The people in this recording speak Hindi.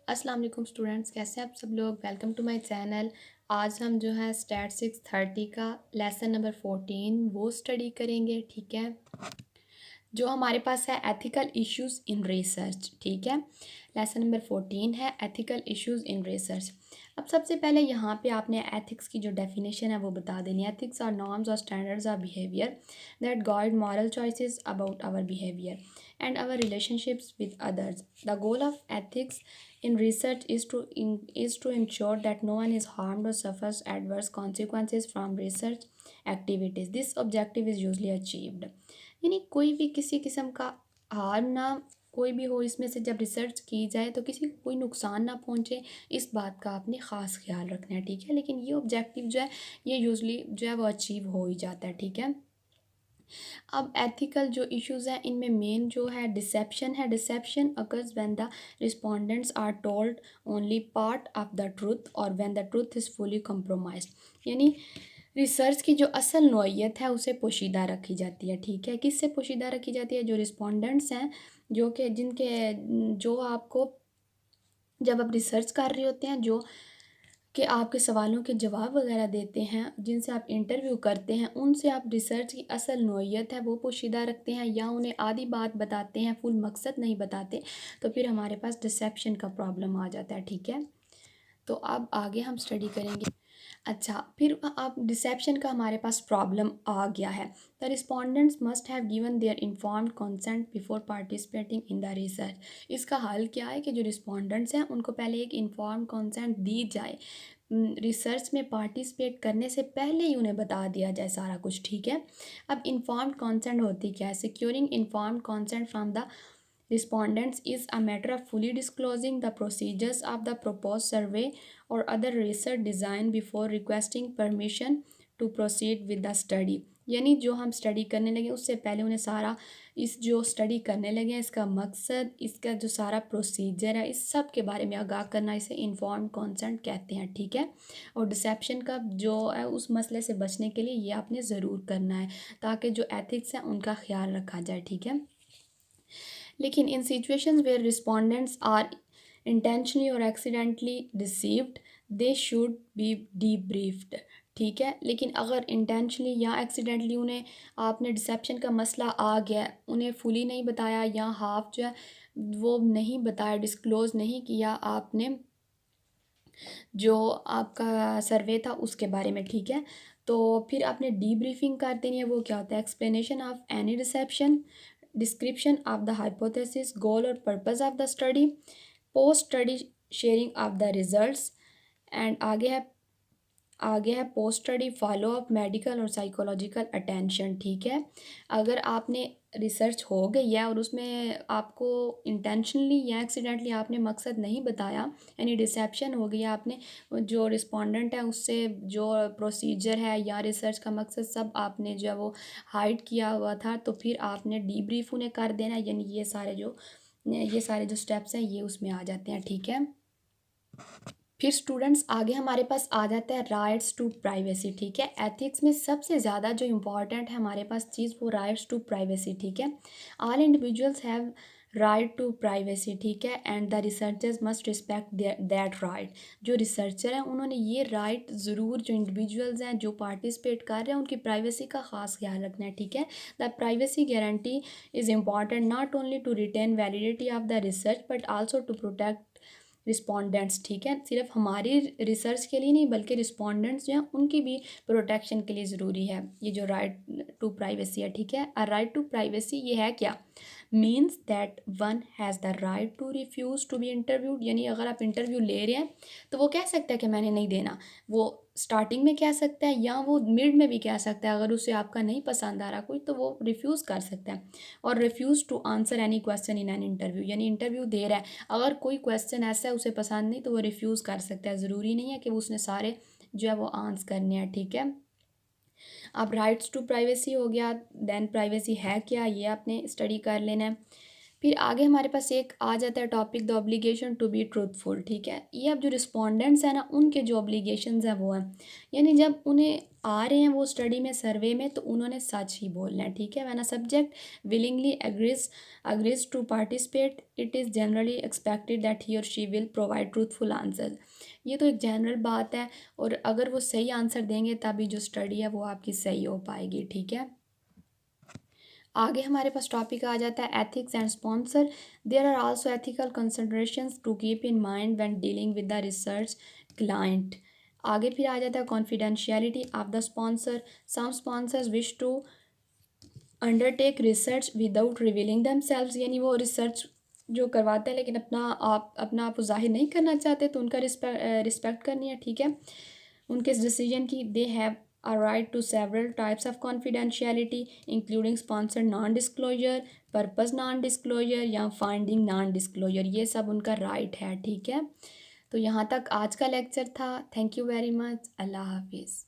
अस्सलाम वालेकुम स्टूडेंट्स, कैसे हैं आप सब लोग। Welcome to my channel. आज हम जो है स्टैट 630 का लेसन नंबर 14 वो स्टडी करेंगे। ठीक है, जो हमारे पास है एथिकल इश्यूज इन रिसर्च। ठीक है, लेसन नंबर 14 है एथिकल इश्यूज इन रिसर्च। अब सबसे पहले यहाँ पे आपने एथिक्स की जो डेफिनेशन है वो बता देनी है। एथिक्स आर नॉर्म्स और standards of behaviour that guide moral choices about our behaviour and our relationships with others. The goal of ethics in research is to ensure that no one is harmed or suffers adverse consequences from research activities. This objective is usually achieved. यानी कोई भी किसी किस्म का हार्म ना कोई भी हो इसमें से जब रिसर्च की जाए तो किसी को कोई नुकसान ना पहुंचे, इस बात का आपने ख़ास ख्याल रखना है। ठीक है, लेकिन ये ऑब्जेक्टिव जो है ये यूजली जो है वो अचीव हो ही जाता है। ठीक है, अब एथिकल जो इश्यूज हैं इनमें मेन जो है डिसेप्शन है। Deception occurs when the respondents are told only part of the truth और when the truth is fully compromised. यानी रिसर्च की जो असल नौइयत है उसे पोशीदा रखी जाती है। ठीक है, किससे पोशीदा रखी जाती है? जो रिस्पोंडेंट्स हैं, जो कि जिनके जो आपको जब आप रिसर्च कर रहे होते हैं, जो कि आपके सवालों के जवाब वगैरह देते हैं, जिनसे आप इंटरव्यू करते हैं, उनसे आप रिसर्च की असल नौइयत है वो पोशीदा रखते हैं या उन्हें आधी बात बताते हैं, फुल मकसद नहीं बताते, तो फिर हमारे पास डिसेप्शन का प्रॉब्लम आ जाता है। ठीक है, तो अब आगे हम स्टडी करेंगे। अच्छा, फिर अब डिसेप्शन का हमारे पास प्रॉब्लम आ गया है। The respondents must have given their informed consent before participating in the research. इसका हल क्या है कि जो रिस्पोंडेंट्स हैं उनको पहले एक इन्फॉर्म्ड कंसेंट दी जाए। रिसर्च में पार्टिसिपेट करने से पहले ही उन्हें बता दिया जाए सारा कुछ। ठीक है, अब इन्फॉर्म्ड कंसेंट होती क्या है? Securing informed consent from the respondents is a matter of fully disclosing the procedures of the proposed survey or other research design before requesting permission to proceed with the study। यानी जो हम स्टडी करने लगे उससे पहले उन्हें सारा इस जो स्टडी करने लगे इसका मकसद, इसका जो सारा प्रोसीजर है, इस सब के बारे में आगाह करना, इसे इन्फॉर्म्ड कंसेंट कहते हैं। ठीक है, और डिसेप्शन का जो है उस मसले से बचने के लिए ये आपने ज़रूर करना है ताकि जो एथिक्स हैं उनका ख्याल रखा जाए। ठीक है, लेकिन in situations where respondents are intentionally और accidentally deceived they should be debriefed. ठीक है, लेकिन अगर इंटेंशनली या एक्सीडेंटली उन्हें आपने डिसेप्शन का मसला आ गया, उन्हें फुली नहीं बताया या हाफ जो है वो नहीं बताया, डिस्क्लोज नहीं किया आपने जो आपका सर्वे था उसके बारे में। ठीक है, तो फिर आपने डीब्रीफिंग कर देनी है। वो क्या होता है? Explanation of any deception, description of the hypothesis, goal और purpose of the study, post study sharing of the results, and आगे है post study follow up medical और साइकोलॉजिकल अटेंशन। ठीक है, अगर आपने रिसर्च हो गई है और उसमें आपको इंटेंशनली या एक्सीडेंटली आपने मकसद नहीं बताया, यानी डिसेप्शन हो गया, आपने जो रिस्पोंडेंट है उससे जो प्रोसीजर है या रिसर्च का मकसद सब आपने जो है वो हाइड किया हुआ था, तो फिर आपने डीब्रीफ उन्हें कर देना। यानी ये सारे जो स्टेप्स हैं ये उसमें आ जाते हैं। ठीक है, फिर स्टूडेंट्स आगे हमारे पास आ जाता है राइट्स टू प्राइवेसी। ठीक है, एथिक्स में सबसे ज़्यादा जो इम्पॉर्टेंट है हमारे पास चीज़ वो राइट्स टू प्राइवेसी। ठीक है, all individuals have right to privacy. ठीक है, and the researchers must respect that right. जो रिसर्चर हैं उन्होंने ये राइट ज़रूर, जो इंडिविजुअल्स हैं जो पार्टिसिपेट कर रहे हैं उनकी प्राइवेसी का ख़ास ख्याल रखना है। ठीक है, the privacy guarantee is important not only to retain validity of the research but also to protect respondents. ठीक है, सिर्फ हमारी रिसर्च के लिए नहीं बल्कि रिस्पोंडेंट्स जो हैं उनकी भी प्रोटेक्शन के लिए ज़रूरी है ये जो राइट टू प्राइवेसी है। ठीक है, अ राइट टू प्राइवेसी ये है क्या? Means that one has the right to refuse to be interviewed. यानी अगर आप इंटरव्यू ले रहे हैं तो वो कह सकता है कि मैंने नहीं देना। वो स्टार्टिंग में कह सकता है या वो मिड में भी कह सकता है। अगर उसे आपका नहीं पसंद आ रहा कोई तो वो रिफ्यूज़ कर सकता है। और refuse to answer any question in an interview, यानी इंटरव्यू दे रहा है, अगर कोई क्वेश्चन ऐसा है उसे पसंद नहीं तो वो रिफ्यूज़ कर सकता है। ज़रूरी नहीं है कि वो उसने सारे जो है वो आंसर करने हैं। ठीक है, अब राइट्स टू प्राइवेसी हो गया, देन प्राइवेसी है क्या ये आपने स्टडी कर लेना है। फिर आगे हमारे पास एक आ जाता है topic the obligation to be truthful, ठीक है। ये अब जो रिस्पोंडेंट्स हैं ना, उनके जो ऑब्लिगेशंस हैं वो हैं, यानी जब उन्हें आ रहे हैं वो स्टडी में, सर्वे में, तो उन्होंने सच ही बोलना है, ठीक है। When a subject willingly agrees to participate, it is generally expected that he और she will provide truthful answer. ये तो एक जनरल बात है, और अगर वो सही आंसर देंगे तभी जो स्टडी है वो आपकी सही हो पाएगी, ठीक है। आगे हमारे पास टॉपिक आ जाता है ethics and sponsor. There are also ethical considerations to keep in mind when dealing with the research client. आगे फिर आ जाता है confidentiality of the sponsor. Some sponsors wish to undertake research without revealing themselves, यानी वो रिसर्च जो करवाते हैं लेकिन अपना आप जाहिर नहीं करना चाहते, तो उनका रिस्पेक्ट करनी है, ठीक है, उनके इस डिसीजन की। They have a right to several types of confidentiality including sponsor non disclosure, purpose non disclosure या finding non disclosure, ये सब उनका राइट है, ठीक है। तो यहाँ तक आज का लेक्चर था। Thank you very much. अल्लाह हाफिज़।